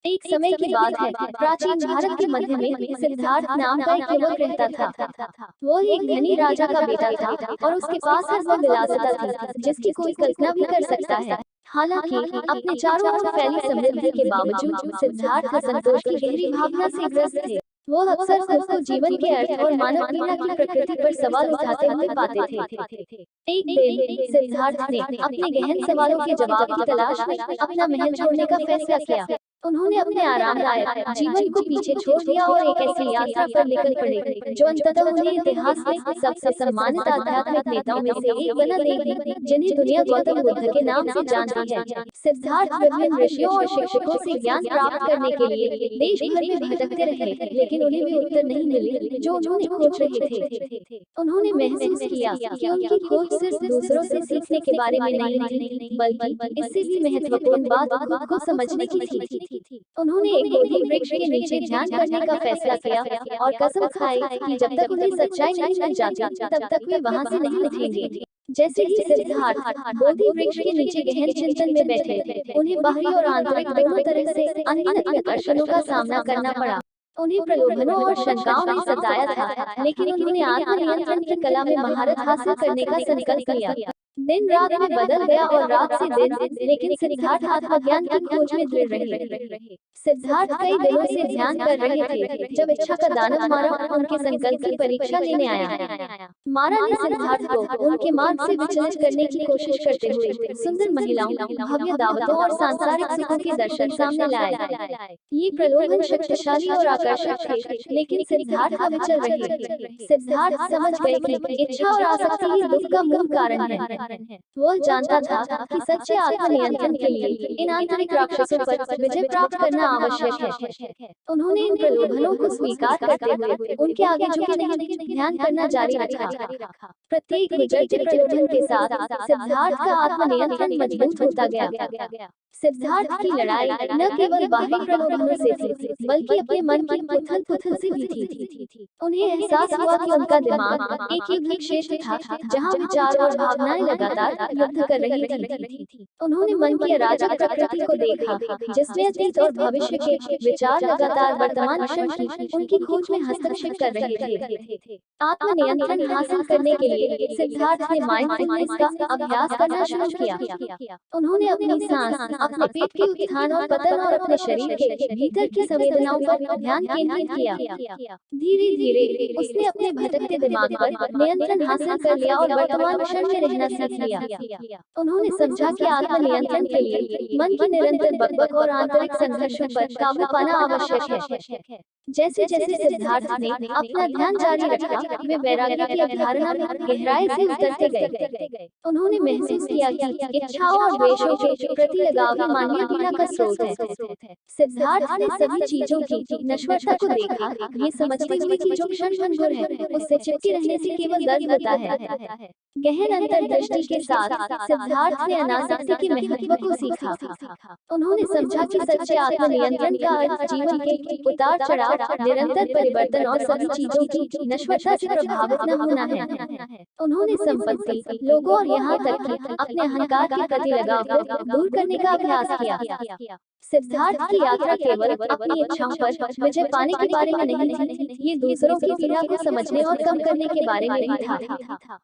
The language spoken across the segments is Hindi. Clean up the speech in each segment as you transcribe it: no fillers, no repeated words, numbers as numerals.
एक समय की बात है, प्राचीन भारत के मध्य में सिद्धार्थ नाम का एक युवक रहता था। वो एक धनी राजा का बेटा था और उसके पास हर वह विलासिता थी जिसकी कोई कल्पना भी कर सकता है। हालांकि अपने चारों ओर फैली समृद्धि के बावजूद सिद्धार्थ असंतोष की गहरी भावना से ग्रस्त थे। वो अक्सर खुद को जीवन के अर्थ और मानव पीड़ा की प्रकृति पर सवाल उठाते हुए पाते थे। एक दिन सिद्धार्थ ने अपने गहन सवालों के जवाब की तलाश में अपना महल छोड़ने का फैसला किया। उन्होंने अपने आरामदायक जीवन को पीछे छोड़ दिया और एक ऐसी यात्रा पर निकल पड़े जो अंततः उन्हें इतिहास में सबसे सम्मानित आध्यात्मिक नेताओं में से एक बना देगी, जिन्हें दुनिया गौतम बुद्ध के नाम से जानती है। सिद्धार्थ विभिन्न ऋषियों और शिक्षकों से ज्ञान प्राप्त करने के लिए देश भर में भटकते रहे, लेकिन उन्हें भी उत्तर नहीं मिले जो उन्होंने खोज रहे थे। उन्होंने महसूस किया कि उनकी खोज सिर्फ दूसरों से सीखने के बारे में नहीं थी, बल्कि इससे भी महत्वपूर्ण बात खुद को समझने की थी। उन्होंने एक बोधि वृक्ष के नीचे ध्यान करने का फैसला किया और कसम खाई कि जब तक उन्हें सच्चाई नहीं मिल जाती तब तक वे वहां से नहीं उठेंगे। जैसे ही सिद्धार्थ बोधि वृक्ष के नीचे गहन चिंतन में बैठे, उन्हें बाहरी और आंतरिक दोनों तरह से अनगिनत आकर्षणों का सामना करना पड़ा। उन्हें प्रलोभनों और शंकाओं ने सताया था, लेकिन उन्होंने आत्मनियंत्रण की कला में महारत हासिल करने का संकल्प लिया। दिन रात में बदल गया और रात से दिन, लेकिन सिद्धार्थ आत्मज्ञान की खोज में दृढ़ रहे। सिद्धार्थ कई दिनों से ध्यान कर रहे थे जब इच्छा का दानव मारा उनके संकल्प की परीक्षा लेने आया। मारा ने सिद्धार्थ को उनके मार्ग से विचलित करने की कोशिश करते हुए सुंदर महिलाओं, भव्य दावतों और सांसारिक सुखों के दर्शन सामने लाए। ये प्रलोभन शक्तिशाली और आकर्षक थे, लेकिन सिद्धार्थ अविचल रहे। सिद्धार्थ समझ गए कि इच्छा और आसक्ति ही दुख का मूल कारण है। वो जानता था कि सच्चे आत्मनियंत्रण के लिए इन आंतरिक राक्षसों पर विजय प्राप्त करना आवश्यक है। उन्होंने इन प्रलोभनों को स्वीकार करते हुए उनके आगे झुके नहीं, ध्यान करना जारी रखा। प्रत्येक गुजरते प्रलोभन के साथ सिद्धार्थ का आत्मनियंत्रण मजबूत होता गया। सिद्धार्थ की लड़ाई न केवल बाहरी प्रलोभनों से थी, बल्कि अपने मन की उथल-पुथल से भी थी। उन्हें एहसास हुआ कि उनका दिमाग एक युद्ध क्षेत्र था, जहां विचार और भावनाएं लगातार युद्ध कर रही थी। उन्होंने मन की अराजक प्रकृति को देखा, जिसमें अतीत और भविष्य के विचार लगातार वर्तमान क्षण की उनकी खोज में हस्तक्षेप कर रहे थे। आत्मनियंत्रण हासिल करने के लिए सिद्धार्थ ने माइंडफुलनेस का अभ्यास करना शुरू किया। उन्होंने अपनी सांस, अपने पेट के उत्थान और पतन और अपने शरीर के भीतर की संवेदनाओं पर ध्यान केंद्रित किया। धीरे धीरे उसने अपने भटकते दिमाग पर नियंत्रण हासिल कर लिया और वर्तमान क्षण में रहना सीख लिया। उन्होंने समझा कि आत्मनियंत्रण के लिए मन की निरंतर बकबक और आंतरिक संघर्षों पर काबू पाना आवश्यक है। जैसे जैसे सिद्धार्थ ने अपना ध्यान जारी रखा, वे वैराग्य की अवधारणा में गहराई से उतरते गए। उन्होंने महसूस किया कि इच्छाओं और द्वेषों के प्रति लगाव ही मानवीय पीड़ा का स्रोत है। सिद्धार्थ ने सभी चीजों की नश्वरता को देखा, ये समझते हुए कि जो क्षण भंगुर है, उससे चिपके रहने से केवल दर्द होता है। गहन अंतर्दृष्टि के साथ सिद्धार्थ ने अनासक्ति के महत्व को सीखा। उन्होंने समझा कि सच्चे आत्मनियंत्रण का अर्थ जीवन के उतार चढ़ाव, निरंतर परिवर्तन और सभी चीजों की नश्वरता से प्रभावित न होना है। उन्होंने संपत्ति, लोगों और यहाँ तक कि अपने अहंकार के प्रति लगाव को दूर करने का अभ्यास किया। सिद्धार्थ की यात्रा केवल अपनी इच्छाओं पर विजय पाने के बारे में नहीं थी, ये दूसरों की पीड़ा को समझने और कम करने के बारे में भी था।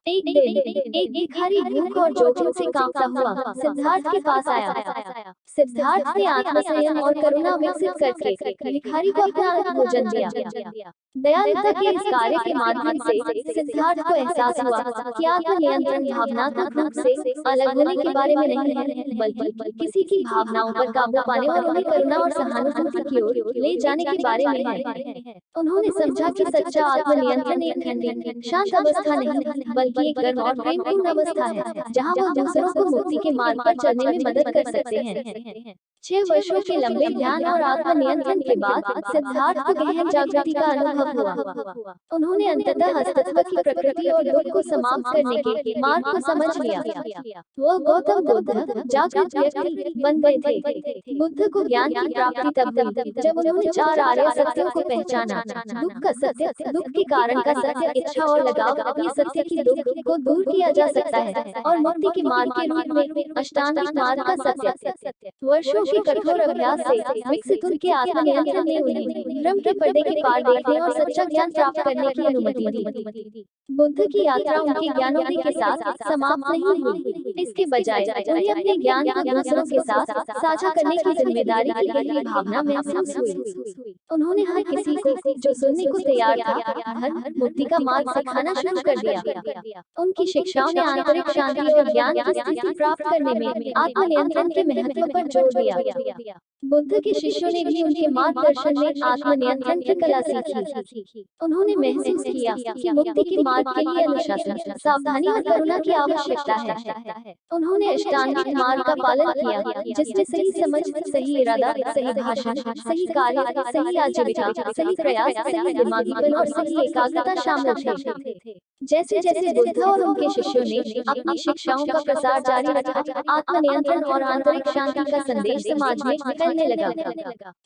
एक दिन एक भिखारी भूख और जोखिम से कांपता हुआ सिद्धार्थ के पास आया। सिद्धार्थ ने आत्मसंयम और करुणा विकसित करके भिखारी को अपना भोजन दिया। दयालुता के इस कार्य के माध्यम से सिद्धार्थ को एहसास हुआ कि आत्मनियंत्रण भावनात्मक रूप से अलग होने के बारे में नहीं है, बल्कि किसी की भावनाओं पर काबू पाने और उन्हें करुणा और सहानुभूति की ओर ले जाने के बारे में है। उन्होंने समझा कि सच्चा आत्मनियंत्रण एक ठंडी, शांत अवस्था नहीं, बल्कि एक गर्म और प्रेमपूर्ण अवस्था है, जहां वो दूसरों को मुक्ति के मार्ग पर चलने में मदद कर सकते हैं। 6 वर्षों के लंबे ध्यान और आत्मनियंत्रण के बाद सिद्धार्थ को गहन जागृति का अनुभव हुआ। उन्होंने अंततः अस्तित्व की प्रकृति और दुख को समाप्त करने के मार्ग को समझ लिया। वो गौतम बुद्ध जागृत व्यक्ति बन गए थे। बुद्ध को ज्ञान की प्राप्ति तब हुई जब उन्होंने 4 आर्य सत्यों को पहचाना। दुख का सत्य, दुख के कारण का सत्य, इच्छा और लगाव, ये सत्य की दुख को दूर किया जा सकता है, और मुक्ति के मार्ग के रूप में अष्टांगिक मार्ग का सत्य। वर्षों के कठोर अभ्यास से विकसित उनके आत्मनियंत्रण ने उन्हें भ्रम के पर्दे के पार देखने और सच्चा ज्ञान प्राप्त करने की अनुमति दी। बुद्ध की यात्रा उनके ज्ञानोदय के साथ समाप्त नहीं हुई। इसके बजाय उन्हें अपने ज्ञान को दूसरों के साथ साझा करने की जिम्मेदारी की गहरी भावना महसूस हुई। उन्होंने हर किसी को जो सुनने को तैयार था धर्म मुक्ति का मार्ग सिखाना शुरू कर दिया। उनकी शिक्षाओं ने आंतरिक शांति और ज्ञान की स्थिति प्राप्त करने में आत्मनियंत्रण के महत्व पर जोर दिया। बुद्ध के शिष्यों ने भी उनके मार्गदर्शन में आत्मनियंत्रण की कला सीखी। उन्होंने महसूस किया कि मुक्ति के मार्ग के लिए अनुशासन, सावधानी और करुणा की आवश्यकता है। उन्होंने अष्टांगिक मार्ग का पालन किया, जिसमें सही समझ, सही इरादा, सही भाषण, सही कार्य, सही आजीविका, सही प्रयास, सही दिमागीपन और सही एकाग्रता शामिल थे। जैसे जैसे बुद्ध और उनके शिष्यों ने अपनी शिक्षाओं का प्रसार जारी रखा, आत्मनियंत्रण और आंतरिक शांति का संदेश समाज में फैलने लगा।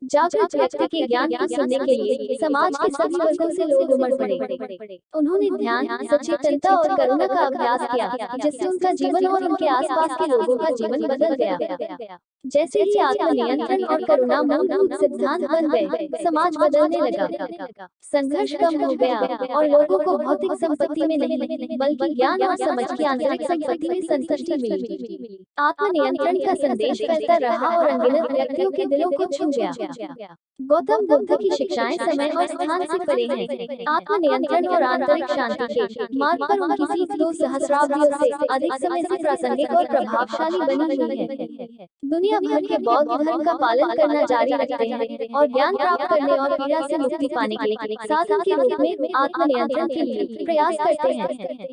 जागृत व्यक्ति के ज्ञान को सुनने के लिए समाज के सभी वर्गों से लोग उमड़ पड़े। उन्होंने ध्यान, सचेतनता और करुणा का अभ्यास किया, जिससे उनका जीवन और उनके आसपास के लोगों का जीवन बदल गया। जैसे ही आत्मनियंत्रण और करुणा मूलभूत सिद्धांत बन गए, समाज बदलने लगा। संघर्ष कम हो गया और लोगों को भौतिक संपत्ति में नहीं बल्कि ज्ञान और समझ की आंतरिक संपत्ति में संतुष्टि मिली। आत्मनियंत्रण का संदेश फैलता रहा और अनगिनत व्यक्तियों के दिलों को छू गया। गौतम बुद्ध की शिक्षाएं समय और स्थान से परे हैं। आत्मनियंत्रण और आंतरिक शांति के मार्ग पर उनकी सीख 2 सहस्राब्दियों से अधिक समय से प्रासंगिक और प्रभावशाली बनी हुई है। दुनिया भर के बौद्ध धर्म का पालन करना जारी रखते हैं और ज्ञान प्राप्त करने और पीड़ा से मुक्ति पाने के साधन के रूप में आत्मनियंत्रण के लिए प्रयास करते हैं।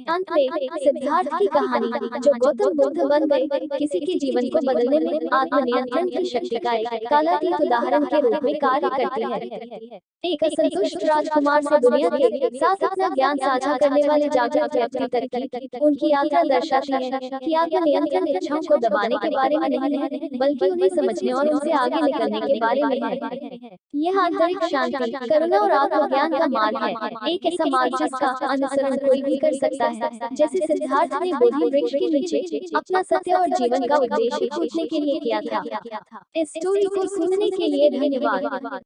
अंत में सिद्धार्थ की कहानी, जो गौतम बुद्ध बन गए, किसी के जीवन को बदलने में आत्मनियंत्रण की शक्ति का एक कालातीत उदाहरण के रूप में कार्य करती है। एक असंतुष्ट राजकुमार से दुनिया के साथ अपना ज्ञान साझा करने वाले जागरूक व्यक्ति तक की उनकी यात्रा दर्शाती है कि आत्मनियंत्रण इच्छाओं को दबाने के बारे में नहीं है, बल्कि उन्हें समझने और उनसे आगे निकलने के बारे में है। यह आंतरिक शांति, करुणा और आत्मज्ञान का मार्ग है, एक ऐसा मार्ग जिसका अनुसरण कोई भी कर सकता है, जैसे सिद्धार्थ ने बोधि वृक्ष के नीचे अपना सत्य और जीवन का उद्देश्य पूछने के लिए किया था। इस स्टोरी को सुनने के लिए धन्यवाद।